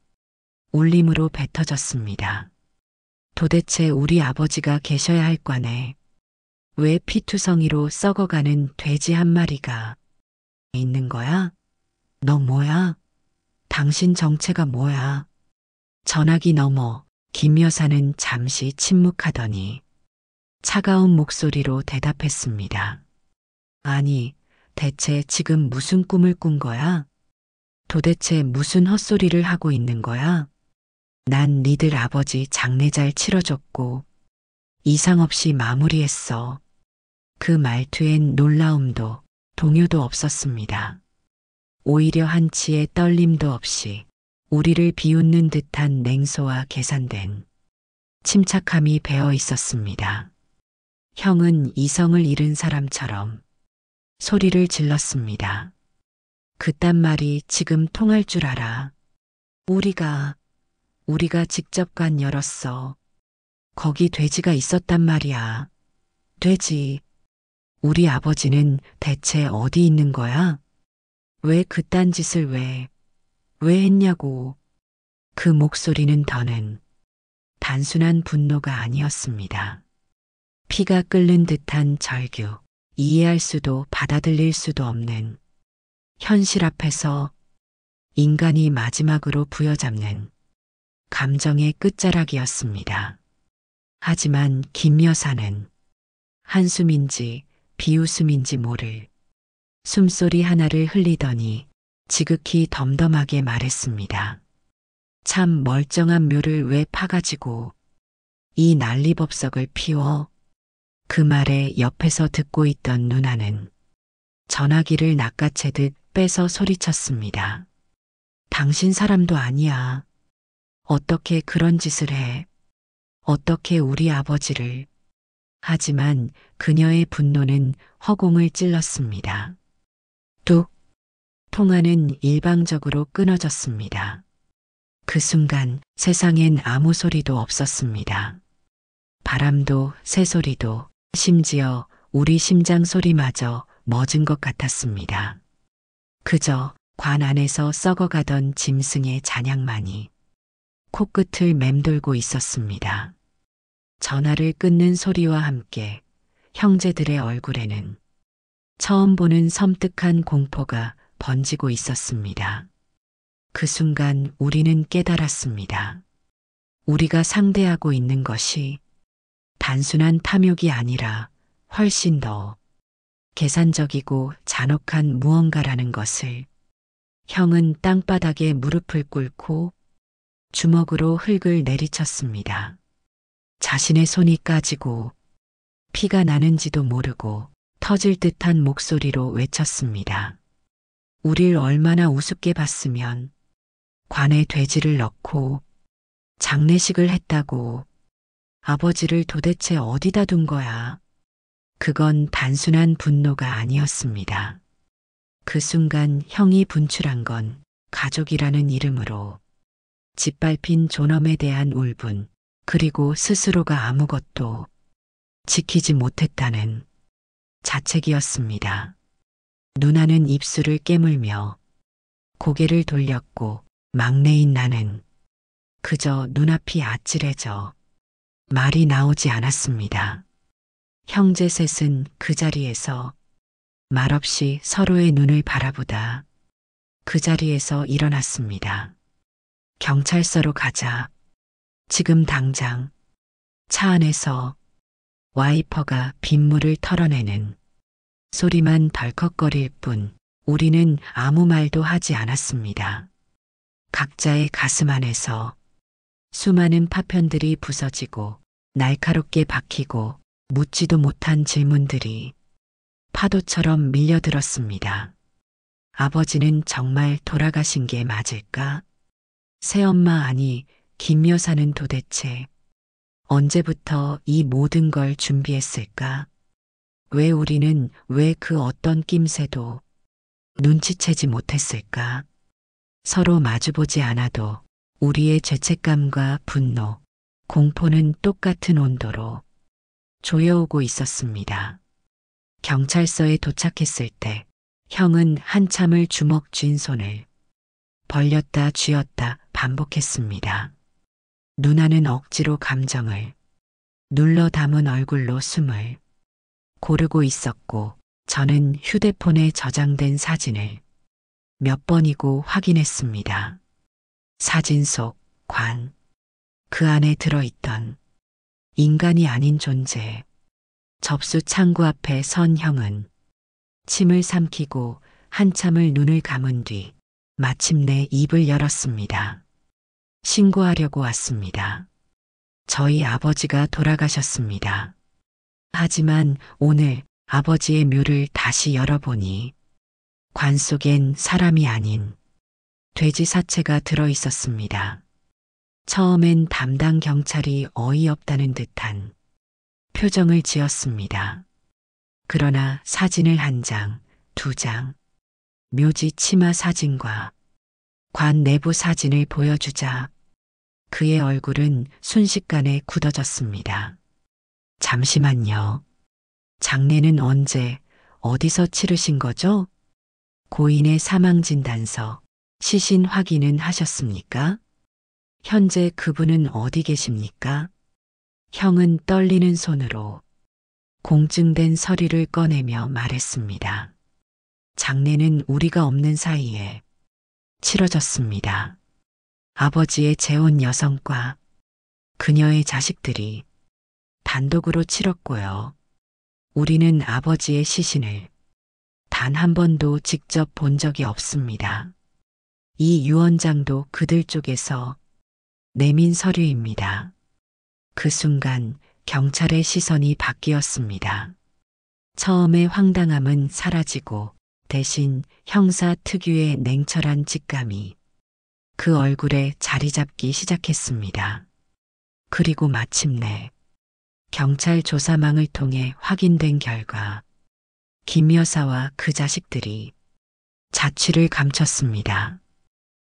울림으로 뱉어졌습니다. 도대체 우리 아버지가 계셔야 할 관에 왜 피투성이로 썩어가는 돼지 한 마리가 있는 거야? 너 뭐야? 당신 정체가 뭐야? 전화기 너머 김 여사는 잠시 침묵하더니 차가운 목소리로 대답했습니다. 아니, 대체 지금 무슨 꿈을 꾼 거야? 도대체 무슨 헛소리를 하고 있는 거야? 난 니들 아버지 장례 잘 치러줬고 이상 없이 마무리했어. 그 말투엔 놀라움도 동요도 없었습니다. 오히려 한치의 떨림도 없이 우리를 비웃는 듯한 냉소와 계산된 침착함이 배어 있었습니다. 형은 이성을 잃은 사람처럼 소리를 질렀습니다. 그딴 말이 지금 통할 줄 알아. 우리가 직접 관 열었어. 거기 돼지가 있었단 말이야. 돼지. 우리 아버지는 대체 어디 있는 거야? 왜 그딴 짓을 왜 했냐고. 그 목소리는 더는 단순한 분노가 아니었습니다. 피가 끓는 듯한 절규, 이해할 수도 받아들일 수도 없는 현실 앞에서 인간이 마지막으로 부여잡는 감정의 끝자락이었습니다. 하지만 김 여사는 한숨인지 비웃음인지 모를 숨소리 하나를 흘리더니 지극히 덤덤하게 말했습니다. 참 멀쩡한 묘를 왜 파가지고 이 난리법석을 피워? 그 말에 옆에서 듣고 있던 누나는 전화기를 낚아채듯 빼서 소리쳤습니다. 당신 사람도 아니야. 어떻게 그런 짓을 해? 어떻게 우리 아버지를? 하지만 그녀의 분노는 허공을 찔렀습니다. 뚝! 통화는 일방적으로 끊어졌습니다. 그 순간 세상엔 아무 소리도 없었습니다. 바람도 새소리도 심지어 우리 심장 소리마저 멎은 것 같았습니다. 그저 관 안에서 썩어가던 짐승의 잔향만이 코끝을 맴돌고 있었습니다. 전화를 끊는 소리와 함께 형제들의 얼굴에는 처음 보는 섬뜩한 공포가 번지고 있었습니다. 그 순간 우리는 깨달았습니다. 우리가 상대하고 있는 것이 단순한 탐욕이 아니라 훨씬 더 계산적이고 잔혹한 무언가라는 것을. 형은 땅바닥에 무릎을 꿇고 주먹으로 흙을 내리쳤습니다. 자신의 손이 까지고 피가 나는지도 모르고 터질 듯한 목소리로 외쳤습니다. 우릴 얼마나 우습게 봤으면 관에 돼지를 넣고 장례식을 했다고. 아버지를 도대체 어디다 둔 거야? 그건 단순한 분노가 아니었습니다. 그 순간 형이 분출한 건 가족이라는 이름으로 짓밟힌 존엄에 대한 울분, 그리고 스스로가 아무것도 지키지 못했다는 자책이었습니다. 누나는 입술을 깨물며 고개를 돌렸고 막내인 나는 그저 눈앞이 아찔해져 말이 나오지 않았습니다. 형제 셋은 그 자리에서 말없이 서로의 눈을 바라보다 그 자리에서 일어났습니다. 경찰서로 가자. 지금 당장. 차 안에서 와이퍼가 빗물을 털어내는 소리만 덜컥거릴 뿐 우리는 아무 말도 하지 않았습니다. 각자의 가슴 안에서 수많은 파편들이 부서지고 날카롭게 박히고 묻지도 못한 질문들이 파도처럼 밀려들었습니다. 아버지는 정말 돌아가신 게 맞을까? 새엄마 아니 김 여사는 도대체 언제부터 이 모든 걸 준비했을까? 왜 우리는 왜 그 어떤 낌새도 눈치채지 못했을까? 서로 마주보지 않아도 우리의 죄책감과 분노, 공포는 똑같은 온도로 조여오고 있었습니다. 경찰서에 도착했을 때 형은 한참을 주먹 쥔 손을 벌렸다 쥐었다 반복했습니다. 누나는 억지로 감정을 눌러 담은 얼굴로 숨을 고르고 있었고 저는 휴대폰에 저장된 사진을 몇 번이고 확인했습니다. 사진 속 관, 그 안에 들어있던 인간이 아닌 존재, 접수 창구 앞에 선 형은 침을 삼키고 한참을 눈을 감은 뒤 마침내 입을 열었습니다. 신고하려고 왔습니다. 저희 아버지가 돌아가셨습니다. 하지만 오늘 아버지의 묘를 다시 열어보니 관 속엔 사람이 아닌 돼지 사체가 들어 있었습니다. 처음엔 담당 경찰이 어이없다는 듯한 표정을 지었습니다. 그러나 사진을 한 장, 두 장, 묘지 치마 사진과 관 내부 사진을 보여주자 그의 얼굴은 순식간에 굳어졌습니다. 잠시만요. 장례는 언제, 어디서 치르신 거죠? 고인의 사망진단서, 시신 확인은 하셨습니까? 현재 그분은 어디 계십니까? 형은 떨리는 손으로 공증된 서류를 꺼내며 말했습니다. 장례는 우리가 없는 사이에 치러졌습니다. 아버지의 재혼 여성과 그녀의 자식들이 단독으로 치렀고요. 우리는 아버지의 시신을 단 한 번도 직접 본 적이 없습니다. 이 유언장도 그들 쪽에서 내민 서류입니다. 그 순간 경찰의 시선이 바뀌었습니다. 처음의 황당함은 사라지고 대신 형사 특유의 냉철한 직감이 그 얼굴에 자리 잡기 시작했습니다. 그리고 마침내 경찰 조사망을 통해 확인된 결과 김 여사와 그 자식들이 자취를 감췄습니다.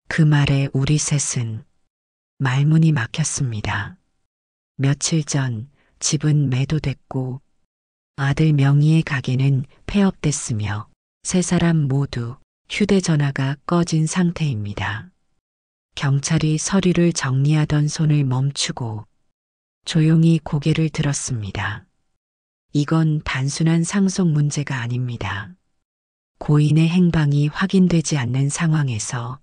그 말에 우리 셋은 말문이 막혔습니다. 며칠 전 집은 매도됐고 아들 명의의 가게는 폐업됐으며 세 사람 모두 휴대전화가 꺼진 상태입니다. 경찰이 서류를 정리하던 손을 멈추고 조용히 고개를 들었습니다. 이건 단순한 상속 문제가 아닙니다. 고인의 행방이 확인되지 않는 상황에서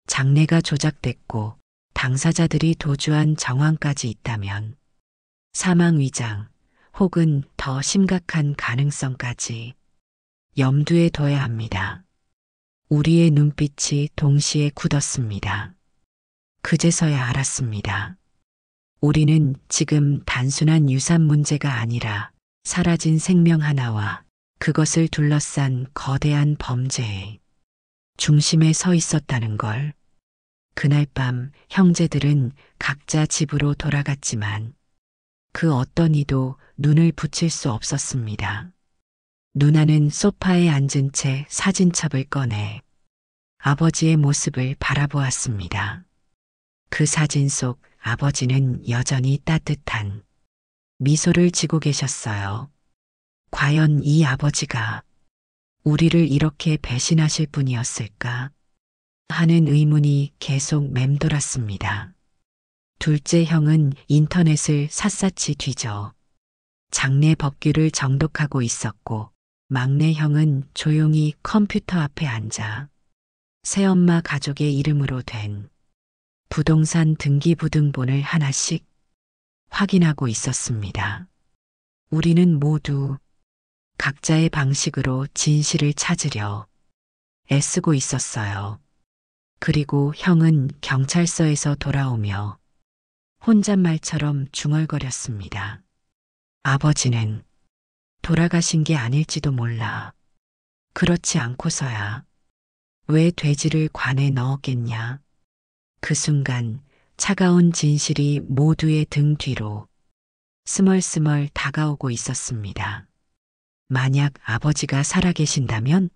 장례가 조작됐고 당사자들이 도주한 정황까지 있다면 사망 위장 혹은 더 심각한 가능성까지 염두에 둬야 합니다. 우리의 눈빛이 동시에 굳었습니다. 그제서야 알았습니다. 우리는 지금 단순한 유산 문제가 아니라 사라진 생명 하나와 그것을 둘러싼 거대한 범죄의 중심에 서 있었다는 걸. 그날 밤 형제들은 각자 집으로 돌아갔지만 그 어떤 이도 눈을 붙일 수 없었습니다. 누나는 소파에 앉은 채 사진첩을 꺼내 아버지의 모습을 바라보았습니다. 그 사진 속 아버지는 여전히 따뜻한 미소를 지고 계셨어요. 과연 이 아버지가 우리를 이렇게 배신하실 분이었을까? 하는 의문이 계속 맴돌았습니다. 둘째 형은 인터넷을 샅샅이 뒤져 장례 법규를 정독하고 있었고, 막내 형은 조용히 컴퓨터 앞에 앉아 새엄마 가족의 이름으로 된 부동산 등기부등본을 하나씩 확인하고 있었습니다. 우리는 모두 각자의 방식으로 진실을 찾으려 애쓰고 있었어요. 그리고 형은 경찰서에서 돌아오며 혼잣말처럼 중얼거렸습니다. 아버지는 돌아가신 게 아닐지도 몰라. 그렇지 않고서야 왜 돼지를 관에 넣었겠냐. 그 순간 차가운 진실이 모두의 등 뒤로 스멀스멀 다가오고 있었습니다. 만약 아버지가 살아계신다면?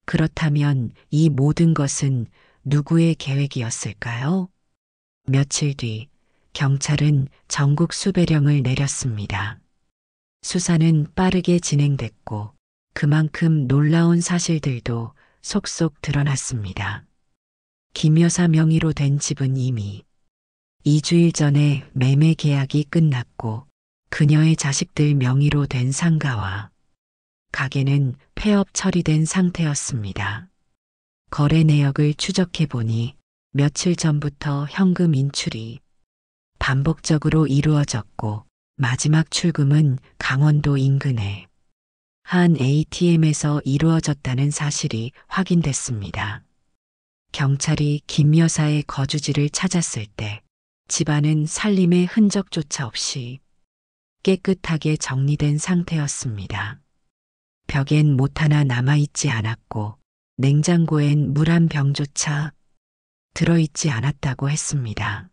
그렇다면 이 모든 것은 누구의 계획이었을까요? 며칠 뒤 경찰은 전국 수배령을 내렸습니다. 수사는 빠르게 진행됐고 그만큼 놀라운 사실들도 속속 드러났습니다. 김 여사 명의로 된 집은 이미 2주일 전에 매매 계약이 끝났고 그녀의 자식들 명의로 된 상가와 가게는 폐업 처리된 상태였습니다. 거래 내역을 추적해 보니 며칠 전부터 현금 인출이 반복적으로 이루어졌고 마지막 출금은 강원도 인근의 한 ATM에서 이루어졌다는 사실이 확인됐습니다. 경찰이 김 여사의 거주지를 찾았을 때 집안은 살림의 흔적조차 없이 깨끗하게 정리된 상태였습니다. 벽엔 못 하나 남아있지 않았고 냉장고엔 물 한 병조차 들어있지 않았다고 했습니다.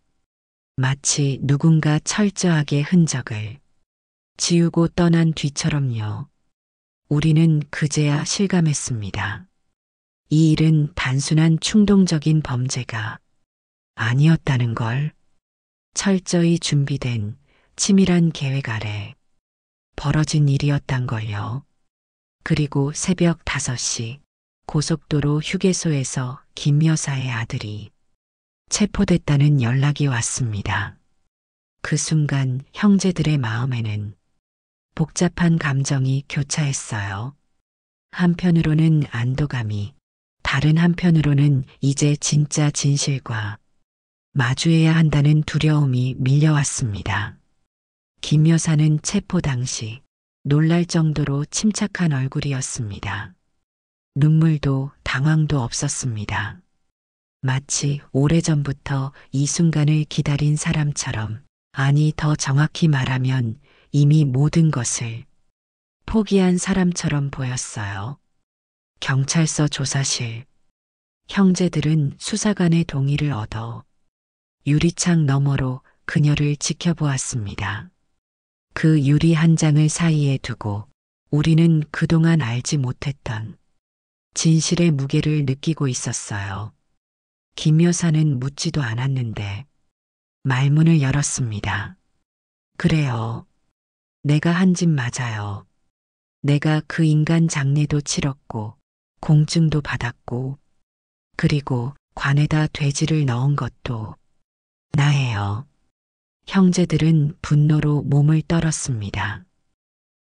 마치 누군가 철저하게 흔적을 지우고 떠난 뒤처럼요. 우리는 그제야 실감했습니다. 이 일은 단순한 충동적인 범죄가 아니었다는 걸. 철저히 준비된 치밀한 계획 아래 벌어진 일이었단 걸요. 그리고 새벽 5시 고속도로 휴게소에서 김 여사의 아들이 체포됐다는 연락이 왔습니다. 그 순간 형제들의 마음에는 복잡한 감정이 교차했어요. 한편으로는 안도감이, 다른 한편으로는 이제 진짜 진실과 마주해야 한다는 두려움이 밀려왔습니다. 김 여사는 체포 당시 놀랄 정도로 침착한 얼굴이었습니다. 눈물도 당황도 없었습니다. 마치 오래전부터 이 순간을 기다린 사람처럼, 아니 더 정확히 말하면 이미 모든 것을 포기한 사람처럼 보였어요. 경찰서 조사실. 형제들은 수사관의 동의를 얻어 유리창 너머로 그녀를 지켜보았습니다. 그 유리 한 장을 사이에 두고 우리는 그동안 알지 못했던 진실의 무게를 느끼고 있었어요. 김 여사는 묻지도 않았는데 말문을 열었습니다. 그래요. 내가 한 짓 맞아요. 내가 그 인간 장례도 치렀고 공증도 받았고 그리고 관에다 돼지를 넣은 것도 나예요. 형제들은 분노로 몸을 떨었습니다.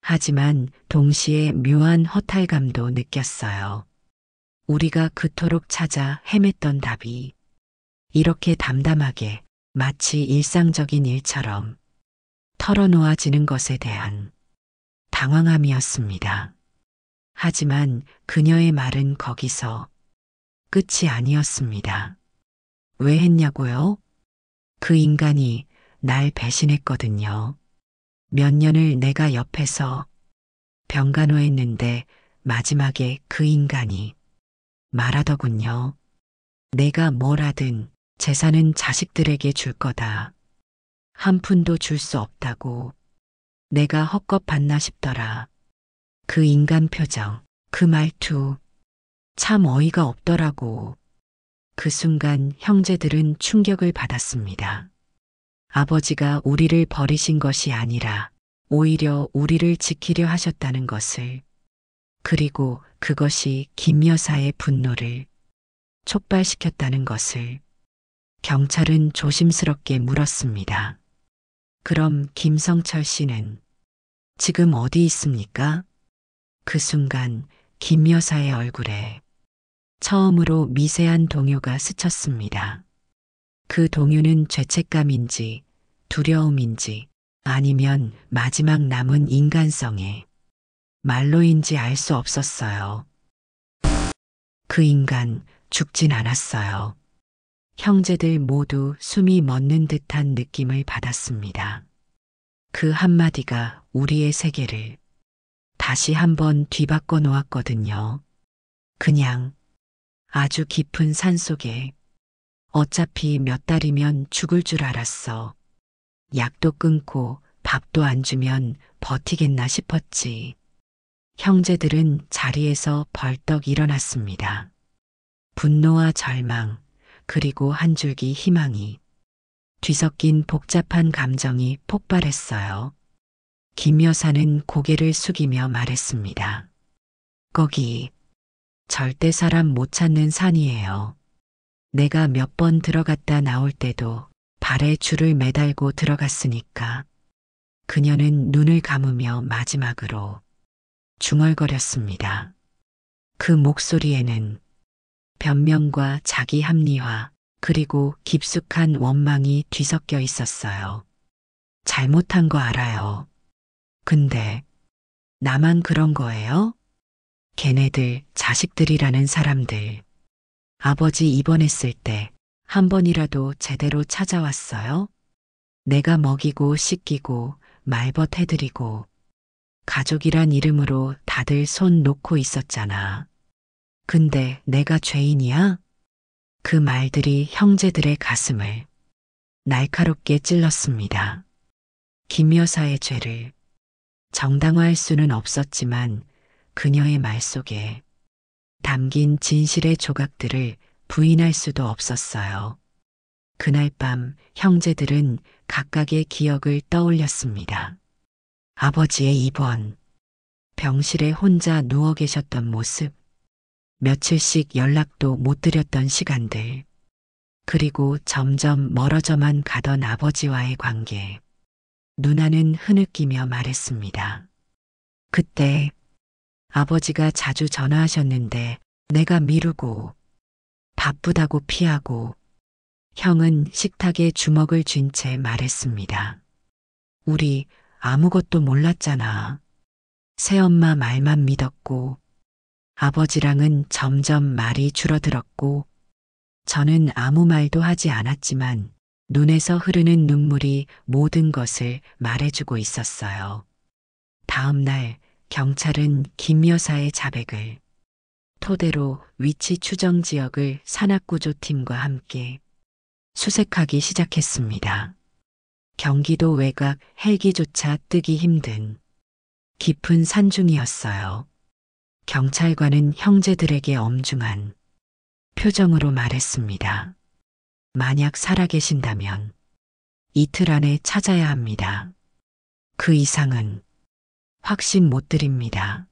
하지만 동시에 묘한 허탈감도 느꼈어요. 우리가 그토록 찾아 헤맸던 답이 이렇게 담담하게 마치 일상적인 일처럼 털어놓아지는 것에 대한 당황함이었습니다. 하지만 그녀의 말은 거기서 끝이 아니었습니다. 왜 했냐고요? 그 인간이 날 배신했거든요. 몇 년을 내가 옆에서 병간호했는데 마지막에 그 인간이 말하더군요. 내가 뭘 하든 재산은 자식들에게 줄 거다. 한 푼도 줄 수 없다고. 내가 헛것봤나 싶더라. 그 인간 표정, 그 말투, 참 어이가 없더라고. 그 순간 형제들은 충격을 받았습니다. 아버지가 우리를 버리신 것이 아니라 오히려 우리를 지키려 하셨다는 것을, 그리고 그것이 김 여사의 분노를 촉발시켰다는 것을 경찰은 조심스럽게 물었습니다. 그럼 김성철 씨는 지금 어디 있습니까? 그 순간 김 여사의 얼굴에 처음으로 미세한 동요가 스쳤습니다. 그 동요는 죄책감인지 두려움인지 아니면 마지막 남은 인간성의 말로인지 알 수 없었어요. 그 인간 죽진 않았어요. 형제들 모두 숨이 멎는 듯한 느낌을 받았습니다. 그 한마디가 우리의 세계를 다시 한번 뒤바꿔 놓았거든요. 그냥 아주 깊은 산속에 어차피 몇 달이면 죽을 줄 알았어. 약도 끊고 밥도 안 주면 버티겠나 싶었지. 형제들은 자리에서 벌떡 일어났습니다. 분노와 절망, 그리고 한 줄기 희망이 뒤섞인 복잡한 감정이 폭발했어요. 김 여사는 고개를 숙이며 말했습니다. 거기 절대 사람 못 찾는 산이에요. 내가 몇 번 들어갔다 나올 때도 발에 줄을 매달고 들어갔으니까. 그녀는 눈을 감으며 마지막으로 중얼거렸습니다. 그 목소리에는 변명과 자기 합리화, 그리고 깊숙한 원망이 뒤섞여 있었어요. 잘못한 거 알아요. 근데 나만 그런 거예요? 걔네들 자식들이라는 사람들. 아버지 입원했을 때 한 번이라도 제대로 찾아왔어요? 내가 먹이고 씻기고 말벗 해드리고 가족이란 이름으로 다들 손 놓고 있었잖아. 근데 내가 죄인이야? 그 말들이 형제들의 가슴을 날카롭게 찔렀습니다. 김 여사의 죄를 정당화할 수는 없었지만 그녀의 말 속에 담긴 진실의 조각들을 부인할 수도 없었어요. 그날 밤 형제들은 각각의 기억을 떠올렸습니다. 아버지의 입원, 병실에 혼자 누워 계셨던 모습, 며칠씩 연락도 못 드렸던 시간들, 그리고 점점 멀어져만 가던 아버지와의 관계. 누나는 흐느끼며 말했습니다. 그때 아버지가 자주 전화하셨는데 내가 미루고 바쁘다고 피하고 형은 식탁에 주먹을 쥔 채 말했습니다. 우리 아무것도 몰랐잖아. 새엄마 말만 믿었고 아버지랑은 점점 말이 줄어들었고 저는 아무 말도 하지 않았지만 눈에서 흐르는 눈물이 모든 것을 말해주고 있었어요. 다음 날 경찰은 김 여사의 자백을 토대로 위치 추정 지역을 산악구조팀과 함께 수색하기 시작했습니다. 경기도 외곽 헬기조차 뜨기 힘든 깊은 산중이었어요. 경찰관은 형제들에게 엄중한 표정으로 말했습니다. 만약 살아계신다면 이틀 안에 찾아야 합니다. 그 이상은 확신 못 드립니다.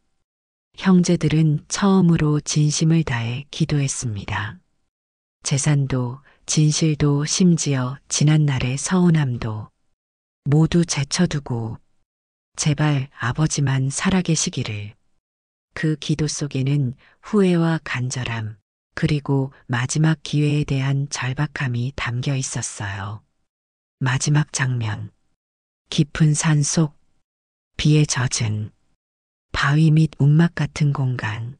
형제들은 처음으로 진심을 다해 기도했습니다. 재산도 진실도 심지어 지난날의 서운함도 모두 제쳐두고 제발 아버지만 살아계시기를. 그 기도 속에는 후회와 간절함, 그리고 마지막 기회에 대한 절박함이 담겨 있었어요. 마지막 장면. 깊은 산속, 비에 젖은 바위 및 움막 같은 공간.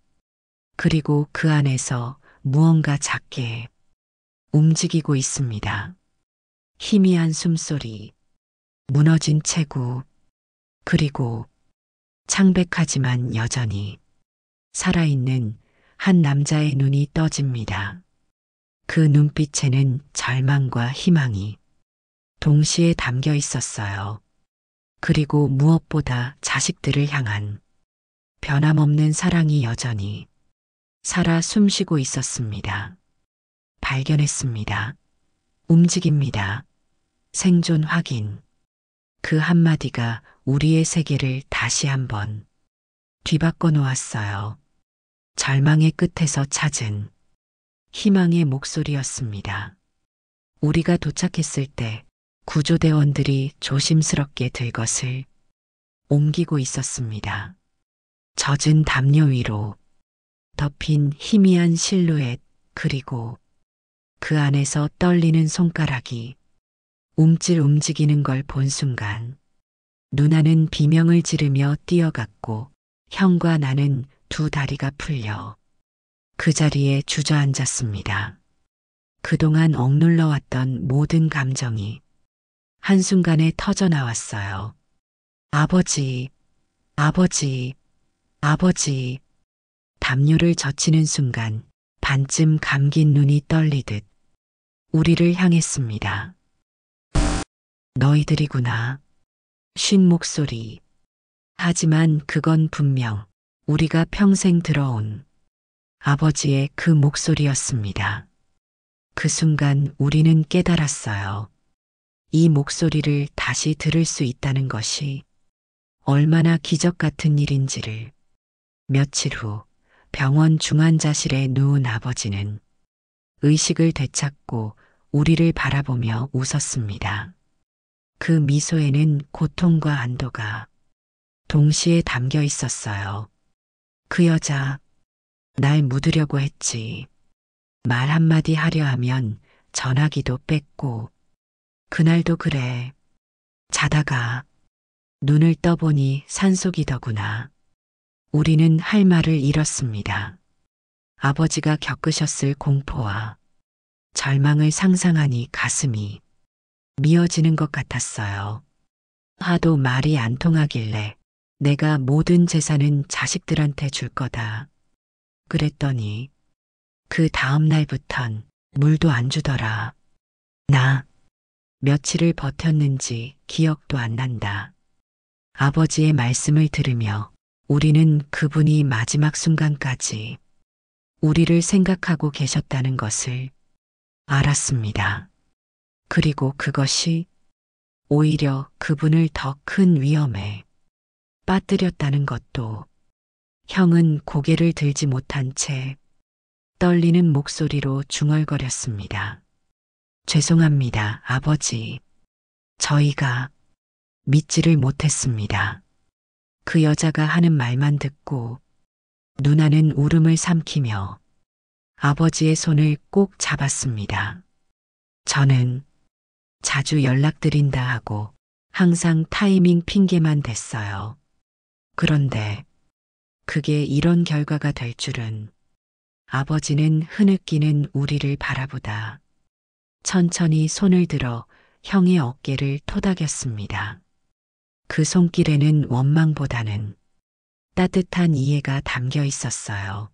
그리고 그 안에서 무언가 작게 움직이고 있습니다. 희미한 숨소리, 무너진 체구, 그리고 창백하지만 여전히 살아있는 한 남자의 눈이 떠집니다. 그 눈빛에는 절망과 희망이 동시에 담겨 있었어요. 그리고 무엇보다 자식들을 향한 변함없는 사랑이 여전히 살아 숨쉬고 있었습니다. 발견했습니다. 움직입니다. 생존 확인. 그 한마디가 우리의 세계를 다시 한번 뒤바꿔 놓았어요. 절망의 끝에서 찾은 희망의 목소리였습니다. 우리가 도착했을 때 구조대원들이 조심스럽게 들것을 옮기고 있었습니다. 젖은 담요 위로 덮인 희미한 실루엣, 그리고 그 안에서 떨리는 손가락이 움찔움직이는 걸 본 순간 누나는 비명을 지르며 뛰어갔고 형과 나는 두 다리가 풀려 그 자리에 주저앉았습니다. 그동안 억눌러왔던 모든 감정이 한순간에 터져 나왔어요. 아버지, 아버지, 아버지. 담요를 젖히는 순간 반쯤 감긴 눈이 떨리듯 우리를 향했습니다. 너희들이구나. 쉰 목소리. 하지만 그건 분명 우리가 평생 들어온 아버지의 그 목소리였습니다. 그 순간 우리는 깨달았어요. 이 목소리를 다시 들을 수 있다는 것이 얼마나 기적 같은 일인지를. 며칠 후 병원 중환자실에 누운 아버지는 의식을 되찾고 우리를 바라보며 웃었습니다. 그 미소에는 고통과 안도가 동시에 담겨 있었어요. 그 여자, 날 묻으려고 했지. 말 한마디 하려 하면 전화기도 뺐고, 그날도 그래. 자다가 눈을 떠보니 산속이더구나. 우리는 할 말을 잃었습니다. 아버지가 겪으셨을 공포와 절망을 상상하니 가슴이 미어지는 것 같았어요. 하도 말이 안 통하길래 내가 모든 재산은 자식들한테 줄 거다. 그랬더니 그 다음 날부턴 물도 안 주더라. 나 며칠을 버텼는지 기억도 안 난다. 아버지의 말씀을 들으며 우리는 그분이 마지막 순간까지 우리를 생각하고 계셨다는 것을 알았습니다. 그리고 그것이 오히려 그분을 더 큰 위험에 빠뜨렸다는 것도. 형은 고개를 들지 못한 채 떨리는 목소리로 중얼거렸습니다. 죄송합니다, 아버지. 저희가 믿지를 못했습니다. 그 여자가 하는 말만 듣고 누나는 울음을 삼키며 아버지의 손을 꼭 잡았습니다. 저는 자주 연락드린다 하고 항상 타이밍 핑계만 댔어요. 그런데 그게 이런 결과가 될 줄은. 아버지는 흐느끼는 우리를 바라보다 천천히 손을 들어 형의 어깨를 토닥였습니다. 그 손길에는 원망보다는 따뜻한 이해가 담겨 있었어요.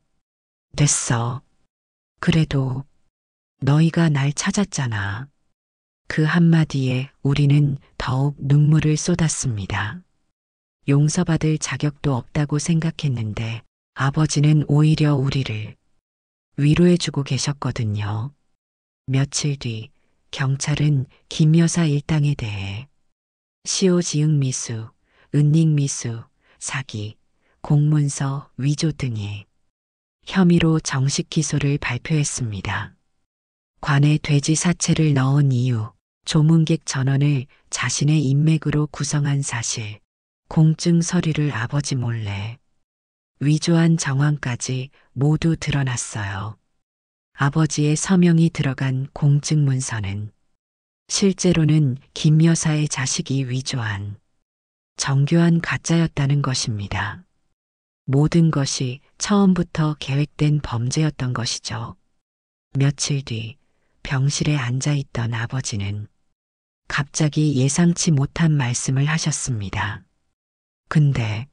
됐어. 그래도 너희가 날 찾았잖아. 그 한마디에 우리는 더욱 눈물을 쏟았습니다. 용서받을 자격도 없다고 생각했는데 아버지는 오히려 우리를 위로해주고 계셨거든요. 며칠 뒤 경찰은 김 여사 일당에 대해 시효 지응 미수, 은닉 미수, 사기, 공문서 위조 등의 혐의로 정식 기소를 발표했습니다. 관에 돼지 사체를 넣은 이유, 조문객 전원을 자신의 인맥으로 구성한 사실, 공증 서류를 아버지 몰래 위조한 정황까지 모두 드러났어요. 아버지의 서명이 들어간 공증 문서는 실제로는 김 여사의 자식이 위조한 정교한 가짜였다는 것입니다. 모든 것이 처음부터 계획된 범죄였던 것이죠. 며칠 뒤 병실에 앉아있던 아버지는 갑자기 예상치 못한 말씀을 하셨습니다. 근데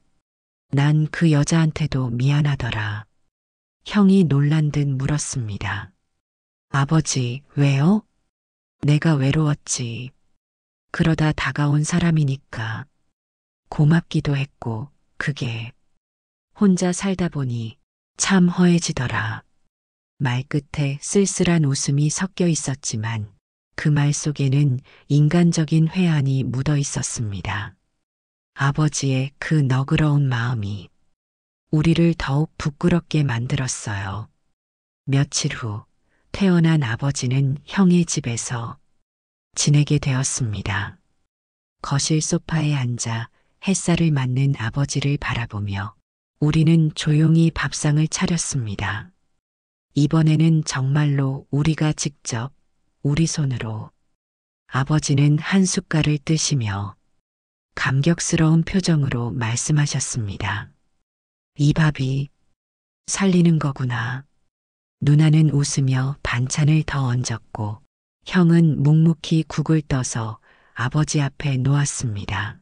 난 그 여자한테도 미안하더라. 형이 놀란 듯 물었습니다. 아버지, 왜요? 내가 외로웠지. 그러다 다가온 사람이니까. 고맙기도 했고, 그게 혼자 살다 보니 참 허해지더라. 말 끝에 쓸쓸한 웃음이 섞여 있었지만 그 말 속에는 인간적인 회한이 묻어 있었습니다. 아버지의 그 너그러운 마음이 우리를 더욱 부끄럽게 만들었어요. 며칠 후 태어난 아버지는 형의 집에서 지내게 되었습니다. 거실 소파에 앉아 햇살을 맞는 아버지를 바라보며 우리는 조용히 밥상을 차렸습니다. 이번에는 정말로 우리가 직접 우리 손으로. 아버지는 한 숟갈을 뜨시며 감격스러운 표정으로 말씀하셨습니다. 이 밥이 살리는 거구나. 누나는 웃으며 반찬을 더 얹었고 형은 묵묵히 국을 떠서 아버지 앞에 놓았습니다.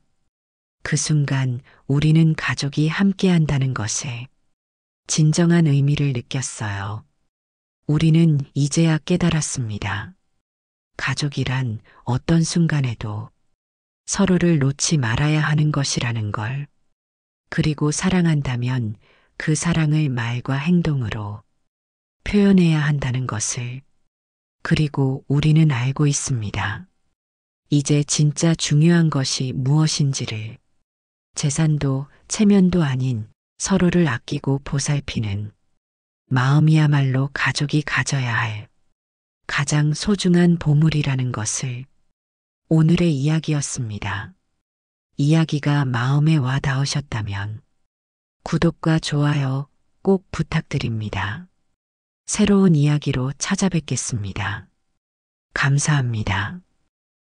그 순간 우리는 가족이 함께한다는 것에 진정한 의미를 느꼈어요. 우리는 이제야 깨달았습니다. 가족이란 어떤 순간에도 서로를 놓지 말아야 하는 것이라는 걸. 그리고 사랑한다면 그 사랑을 말과 행동으로 표현해야 한다는 것을. 그리고 우리는 알고 있습니다. 이제 진짜 중요한 것이 무엇인지를. 재산도 체면도 아닌 서로를 아끼고 보살피는 마음이야말로 가족이 가져야 할 가장 소중한 보물이라는 것을. 오늘의 이야기였습니다. 이야기가 마음에 와 닿으셨다면 구독과 좋아요 꼭 부탁드립니다. 새로운 이야기로 찾아뵙겠습니다. 감사합니다.